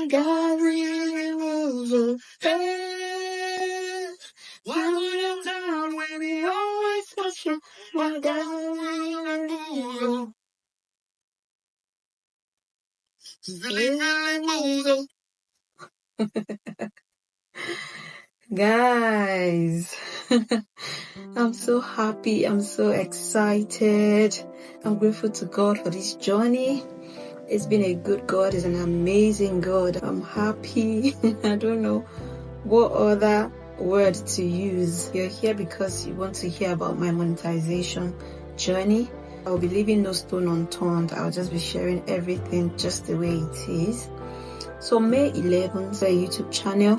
my God really moves on faith. Why would I down when he always watching? My God really moves on. Really moves on. Guys, I'm so happy. I'm so excited. I'm grateful to God for this journey. It's been a good God. It's an amazing God. I'm happy. I don't know what other word to use. You're here because you want to hear about my monetization journey. I'll be leaving no stone unturned. I'll just be sharing everything just the way it is. So May 11th, a YouTube channel.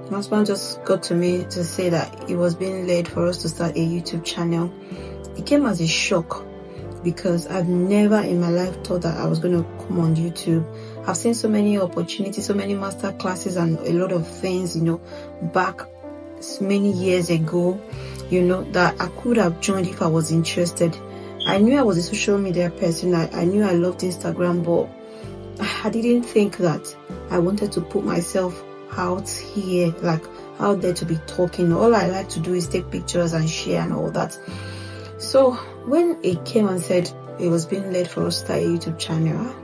My husband just got to me to say that it was being led for us to start a YouTube channel. It came as a shock because I've never in my life thought that I was going to come on YouTube. I've seen so many opportunities, so many master classes and a lot of things, back many years ago, that I could have joined if I was interested. I knew I was a social media person. I knew I loved Instagram, but I didn't think that I wanted to put myself out here, like out there to be talking. All I like to do is take pictures and share and all that. So when it came and said it was being led for us to start a YouTube channel,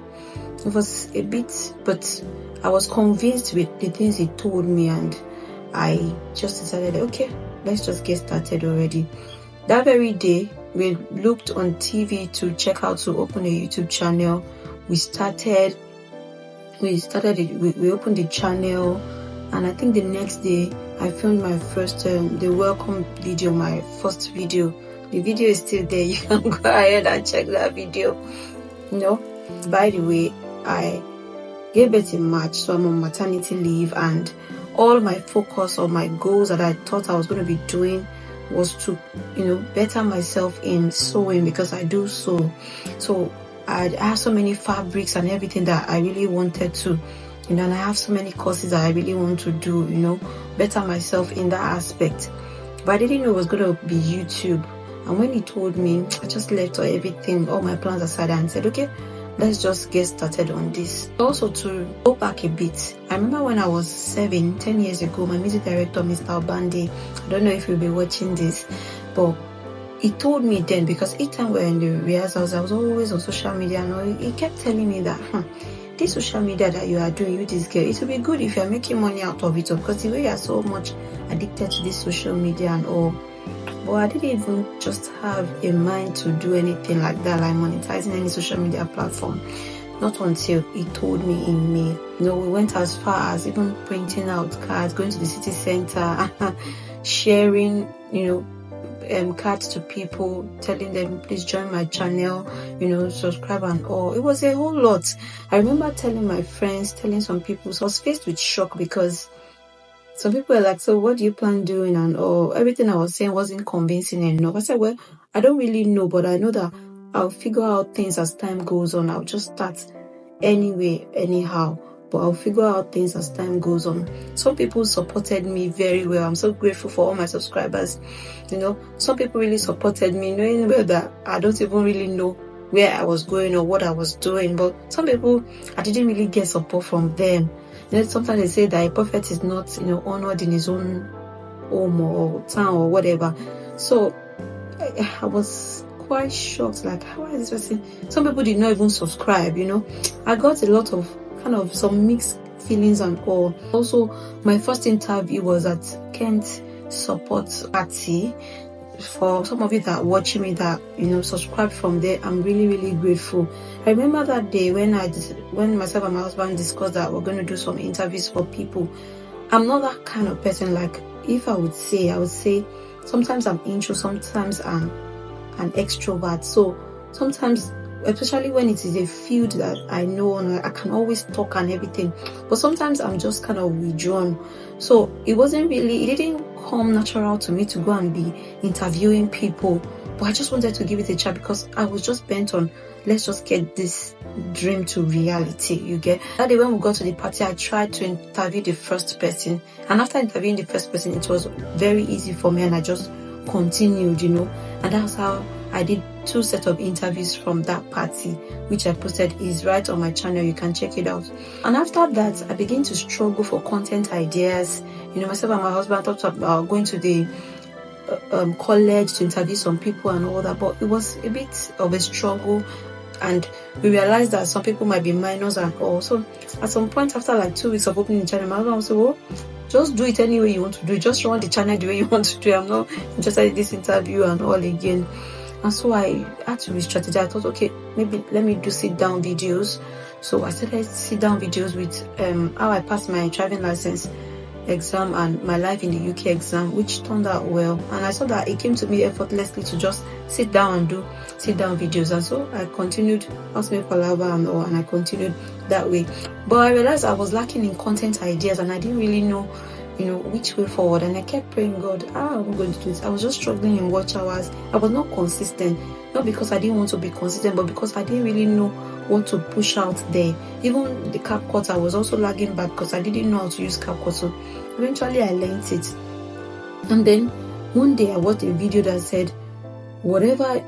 it was a bit, but I was convinced with the things he told me, and I just decided, okay, let's just get started already. That very day, we looked on TV to check how to open a YouTube channel. We opened the channel, and I think the next day I filmed my first the welcome video, my first video. The video is still there. You can go ahead and check that video. By the way, I gave birth in March, so I'm on maternity leave, and all my focus or my goals that I thought I was going to be doing was to better myself in sewing, because I do sew. So I have so many fabrics and everything that I really wanted to, and I have so many courses that I really want to do, better myself in that aspect. But I didn't know it was going to be YouTube. And when he told me, I just left everything, all my plans aside, and said, okay, let's just get started on this. Also, to go back a bit, I remember when I was 10 years ago, my music director, Mr. Obande, I don't know if you'll be watching this, but he told me then, because each time we were in the rehearsals, I was always on social media, and he kept telling me that, this social media that you are doing, you this girl, it will be good if you are making money out of it, because the way you are so much addicted to this social media and all. But I didn't even just have a mind to do anything like that, like monetizing any social media platform. Not until he told me in May. We went as far as even printing out cards, going to the city center, sharing, cards to people, telling them, please join my channel, subscribe and all. It was a whole lot. I remember telling my friends, telling some people, so I was faced with shock, because some people were like, so what do you plan doing and all? Everything I was saying wasn't convincing enough. I said, well, I don't really know, but I know that I'll figure out things as time goes on. I'll just start anyway, anyhow, but I'll figure out things as time goes on. Some people supported me very well. I'm so grateful for all my subscribers. Some people really supported me, knowing well that I don't even really know where I was going or what I was doing. But some people, I didn't really get support from them. Sometimes they say that a prophet is not, honored in his own home or town or whatever. So I was quite shocked, like, how is this person? Some people did not even subscribe, I got a lot of some mixed feelings and all. Also, my first interview was at Kent Support Party. For some of you that are watching me that subscribe from there, I'm really, really grateful. I remember that day when myself and my husband discussed that we're going to do some interviews for people. I'm not that kind of person. Like, if I would say sometimes I'm intro, sometimes I'm an extrovert. So sometimes, especially when it is a field that I know and I can always talk and everything, but sometimes I'm just kind of withdrawn. So it didn't come natural to me to go and be interviewing people, but I just wanted to give it a try, because I was just bent on, let's just get this dream to reality. You get that day when we got to the party, I tried to interview the first person, and after interviewing the first person, it was very easy for me, and I just continued, and that's how I did 2 sets of interviews from that party, which I posted, is right on my channel. You can check it out. And after that, I began to struggle for content ideas. Myself and my husband thought about going to the college to interview some people and all that, but it was a bit of a struggle, and we realized that some people might be minors and all. So at some point, after like 2 weeks of opening the channel, my husband said, well, just do it any way you want to do it. Just run the channel the way you want to do it. I'm not interested in this interview and all again. And so I had to re-strategize. I thought, okay, maybe let me do sit-down videos. So I started sit-down videos with how I passed my driving license exam and my life in the UK exam, which turned out well. And I saw that it came to me effortlessly to just sit down and do sit-down videos. And so I continued, asked me Palava and all, and I continued that way. But I realized I was lacking in content ideas, and I didn't really know, which way forward. And I kept praying, God, how am I going to do this? I was just struggling in watch hours. I was not consistent, not because I didn't want to be consistent, but because I didn't really know what to push out there. Even the CapCut, I was also lagging back because I didn't know how to use CapCut. So eventually I learned it. And then one day I watched a video that said, whatever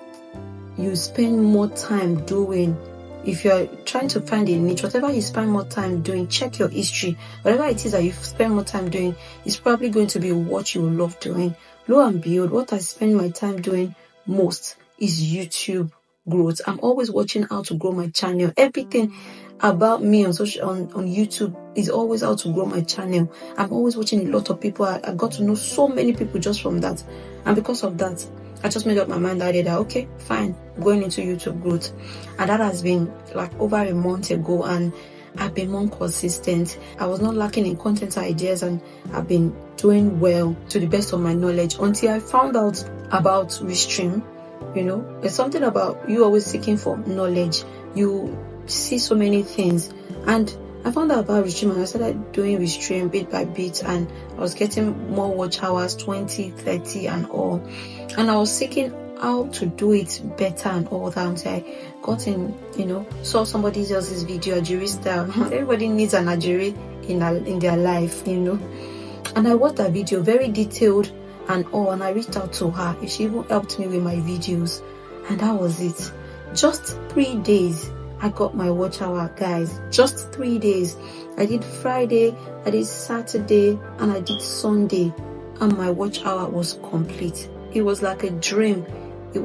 you spend more time doing, if you're trying to find a niche, whatever you spend more time doing, check your history. Whatever it is that you spend more time doing is probably going to be what you love doing. Lo and behold, what I spend my time doing most is YouTube growth. I'm always watching how to grow my channel. Everything about me on YouTube is always how to grow my channel. I'm always watching a lot of people. I got to know so many people just from that. And because of that, I just made up my mind that day that, okay, fine, going into YouTube growth. And that has been like over a month ago, and I've been more consistent. I was not lacking in content ideas, and I've been doing well to the best of my knowledge until I found out about Restream. There's something about you always seeking for knowledge. You see so many things, and I found out about Restream, and I started doing Restream bit by bit, and I was getting more watch hours, 20, 30 and all. And I was seeking how to do it better and all that until I got in, saw somebody else's video, Ajiri style. Everybody needs an Ajiri in their life, And I watched that video, very detailed and all, and I reached out to her if she even helped me with my videos, and that was it. Just 3 days I got my watch hour, guys. Just 3 days. I did Friday, I did Saturday, and I did Sunday, and my watch hour was complete. It was like a dream.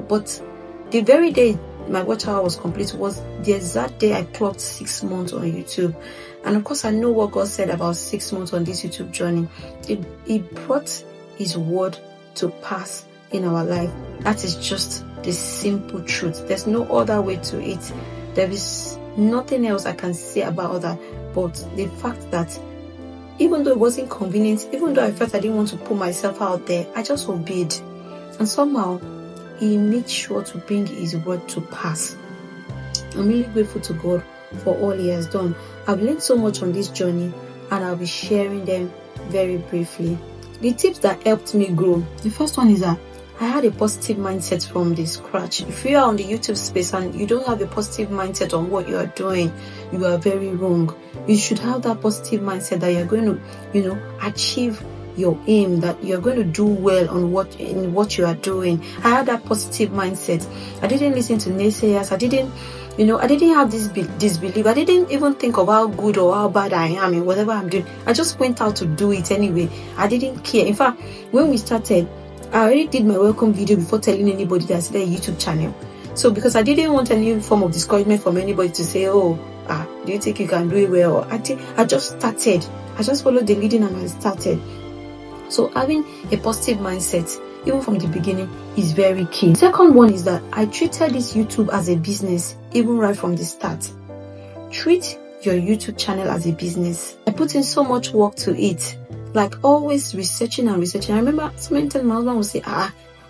But the very day my watch hour was complete was the exact day I clocked 6 months on YouTube. And of course, I know what God said about 6 months on this YouTube journey. It brought His word to pass in our life. That is just the simple truth. There's no other way to it. There is nothing else I can say about that, but the fact that even though it wasn't convenient, even though I felt I didn't want to put myself out there, I just obeyed. And somehow, He made sure to bring His word to pass. I'm really grateful to God for all He has done. I've learned so much on this journey, and I'll be sharing them very briefly. The tips that helped me grow. The first one is that I had a positive mindset from the scratch. If you are on the YouTube space and you don't have a positive mindset on what you are doing, you are very wrong. You should have that positive mindset that you're going to, achieve your aim, that you're going to do well on what you are doing. I had that positive mindset. I didn't listen to naysayers. I didn't have this disbelief. I didn't even think of how good or how bad I am in whatever I'm doing. I just went out to do it anyway. I didn't care. In fact, when we started, I already did my welcome video before telling anybody that I started a YouTube channel. So because I didn't want any form of discouragement from anybody to say, do you think you can do it well? I just started. I just followed the leading and I started. So having a positive mindset, even from the beginning, is very key. The second one is that I treated this YouTube as a business, even right from the start. Treat your YouTube channel as a business. I put in so much work to it, like always researching and researching. I remember so many times my husband would say,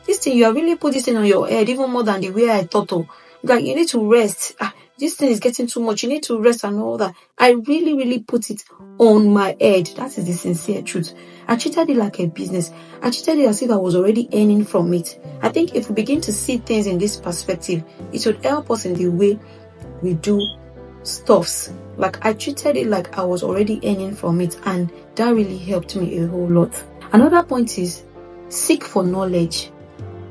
this thing, you have really put this thing on your head, even more than the way I thought. Like, you need to rest. This thing is getting too much. You need to rest and all that. I really, really put it on my head. That is the sincere truth. I treated it like a business. I treated it as if I was already earning from it. I think if we begin to see things in this perspective, it would help us in the way we do stuffs. Like, I treated it like I was already earning from it, and that really helped me a whole lot. Another point is seek for knowledge.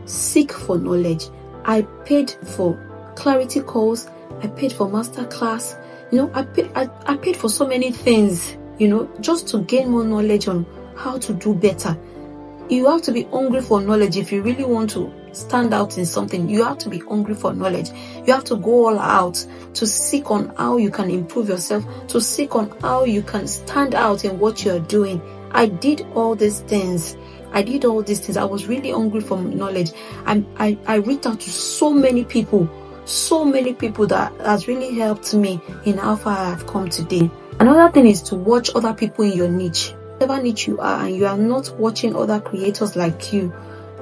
Seek for knowledge. I paid for clarity calls, I paid for masterclass, I paid for so many things, just to gain more knowledge on how to do better. You have to be hungry for knowledge if you really want to stand out in something. You have to be hungry for knowledge. You have to go all out to seek on how you can improve yourself, to seek on how you can stand out in what you're doing. I did all these things. I was really hungry for knowledge. I reached out to so many people that has really helped me in how far I have come today. Another thing is to watch other people in your niche. Whatever niche you are, and you are not watching other creators like you,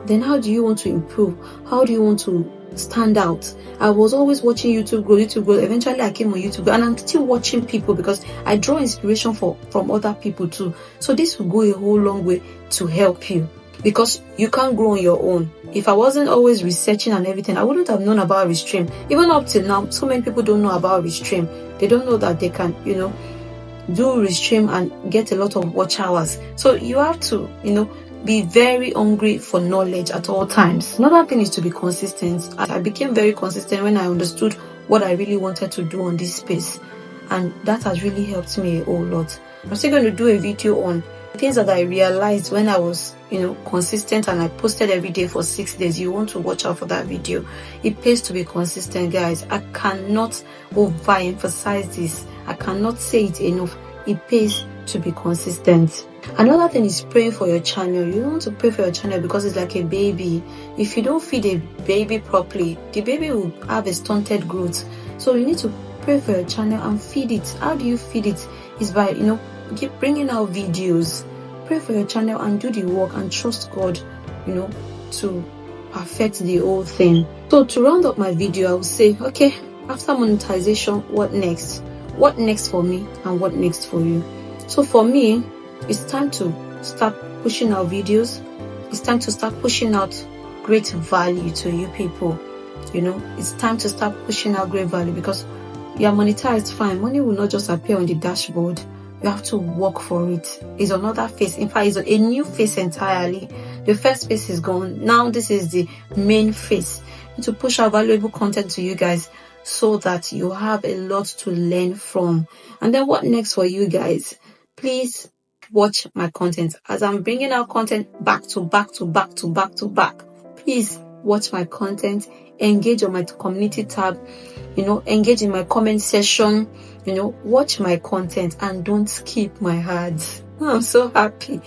then how do you want to improve? How do you want to stand out? I was always watching YouTube grow. Eventually I came on YouTube, and I'm still watching people because I draw inspiration from other people too. So this will go a whole long way to help you, because you can't grow on your own. If I wasn't always researching and everything, I wouldn't have known about Restream. Even up till now, so many people don't know about Restream. They don't know that they can, do Restream and get a lot of watch hours. So you have to, be very hungry for knowledge at all times. Another thing is to be consistent. I became very consistent when I understood what I really wanted to do on this space, and that has really helped me a whole lot. I'm still going to do a video on things that I realized when I was, consistent, and I posted every day for 6 days. You want to watch out for that video. It pays to be consistent, guys. I cannot overemphasize this. I cannot say it enough. It pays to be consistent. Another thing is praying for your channel. You want to pray for your channel because it's like a baby. If you don't feed a baby properly, the baby will have a stunted growth. So you need to pray for your channel and feed it. How do you feed it? Is by, keep bringing out videos. Pray for your channel and do the work and trust God, to perfect the whole thing. So to round up my video, I will say, okay, after monetization, what next? What next for me and what next for you? So for me, it's time to start pushing out videos. It's time to start pushing out great value to you people. It's time to start pushing out great value, because you're monetized, fine. Money will not just appear on the dashboard. You have to work for it. It's another phase. In fact, it's a new phase entirely. The first phase is gone. Now this is the main phase. To push out valuable content to you guys, so that you have a lot to learn from. And then what next for you guys? Please watch my content as I'm bringing out content back to back. Please watch my content, engage on my community tab, engage in my comment section, watch my content, and don't skip my ads. I'm so happy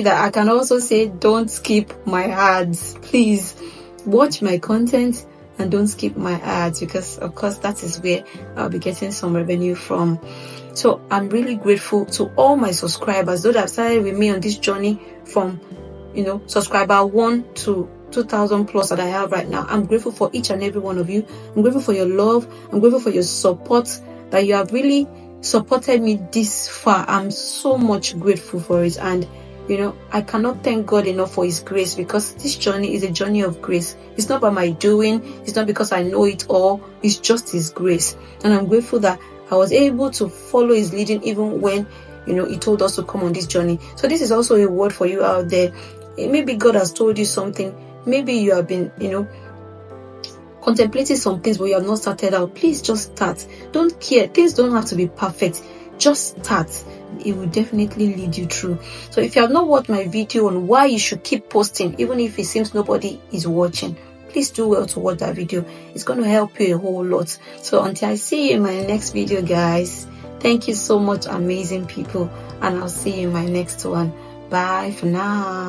that I can also say don't skip my ads. Please watch my content and don't skip my ads, because of course that is where I'll be getting some revenue from. So I'm really grateful to all my subscribers, those that have started with me on this journey from subscriber 1 to 2,000 plus that I have right now. I'm grateful for each and every one of you. I'm grateful for your love. I'm grateful for your support, that you have really supported me this far. I'm so much grateful for it. And I cannot thank God enough for His grace, because this journey is a journey of grace. It's not by my doing. It's not because I know it all. It's just His grace. And I'm grateful that I was able to follow His leading even when, He told us to come on this journey. So this is also a word for you out there. Maybe God has told you something. Maybe you have been, contemplating some things, but you have not started out. Please just start. Don't care. Things don't have to be perfect. Just start. It will definitely lead you through. So if you have not watched my video on why you should keep posting, even if it seems nobody is watching, please do well to watch that video. It's going to help you a whole lot. So until I see you in my next video, guys, thank you so much, amazing people, and I'll see you in my next one. Bye for now.